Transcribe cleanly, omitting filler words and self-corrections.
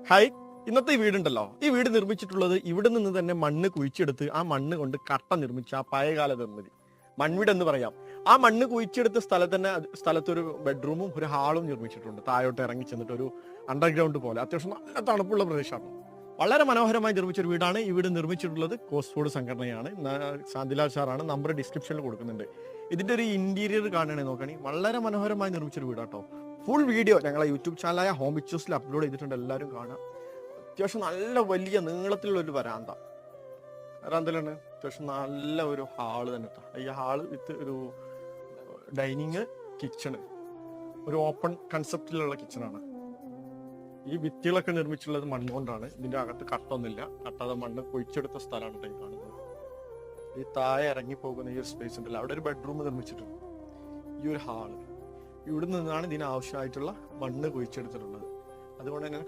Hi, ഇന്നത്തെ ഈ വീടുണ്ടല്ലോ, ഈ വീട് നിർമ്മിച്ചിട്ടുള്ളത് ഇവിടെ നിന്ന് തന്നെ മണ്ണ് കുഴിച്ചെടുത്ത് ആ മണ്ണ് കൊണ്ട് കട്ട നിർമ്മിച്ച ആ പഴയകാല നിർമ്മിതി മൺവീട് എന്ന് പറയാം. ആ മണ്ണ് കുഴിച്ചെടുത്ത സ്ഥലത്തൊരു ബെഡ്റൂമും ഒരു ഹാളും നിർമ്മിച്ചിട്ടുണ്ട്. താഴോട്ട് ഇറങ്ങി ചെന്നിട്ട് ഒരു അണ്ടർഗ്രൗണ്ട് പോലെ അത്യാവശ്യം നല്ല തണുപ്പുള്ള പ്രദേശമാണ്. വളരെ മനോഹരമായി നിർമ്മിച്ചൊരു വീടാണ്. ഈ വീട് നിർമ്മിച്ചിട്ടുള്ളത് കോസ്ഫോർഡ് സംഘടനയാണ്. ശാന്തിലാൽ സാറാണ്. നമ്പർ ഡിസ്ക്രിപ്ഷനിൽ കൊടുക്കുന്നുണ്ട്. ഇതിന്റെ ഒരു ഇന്റീരിയർ കാണുകയാണെങ്കിൽ നോക്കുകയാണെങ്കിൽ വളരെ മനോഹരമായി നിർമ്മിച്ചൊരു വീടാട്ടോ. ഫുൾ വീഡിയോ ഞങ്ങളെ യൂട്യൂബ് ചാനലായ ഹോം പിക്ചേഴ്സിൽ അപ്ലോഡ് ചെയ്തിട്ടുണ്ട്. എല്ലാവരും കാണാം. അത്യാവശ്യം നല്ല വലിയ നീളത്തിലുള്ള ഒരു വരാന്തയിലാണ്. അത്യാവശ്യം നല്ല ഒരു ഹാള് തന്നെ കേട്ടോ. ഈ ഹാള് വിത്ത് ഒരു ഡൈനിങ്, കിച്ചണ്, ഒരു ഓപ്പൺ കൺസെപ്റ്റിലുള്ള കിച്ചണാണ്. ഈ ഭിത്തികളൊക്കെ നിർമ്മിച്ചുള്ളത് മണ്ണുകൊണ്ടാണ്. ഇതിന്റെ അകത്ത് കട്ടൊന്നുമില്ല. കട്ടാതെ മണ്ണ് കുഴിച്ചെടുത്ത സ്ഥലമാണ് ഈ കാണുന്നത്. ഈ താഴെ ഇറങ്ങി പോകുന്ന ഈ ഒരു സ്പേസ് ഉണ്ടല്ലോ, അവിടെ ഒരു ബെഡ്റൂം നിർമ്മിച്ചിട്ടുണ്ട്. ഈ ഒരു ഹാള് ഇവിടെ നിന്നാണ് ഇതിന് ആവശ്യമായിട്ടുള്ള മണ്ണ് കുഴിച്ചെടുത്തിട്ടുള്ളത്. അതുകൊണ്ട് തന്നെ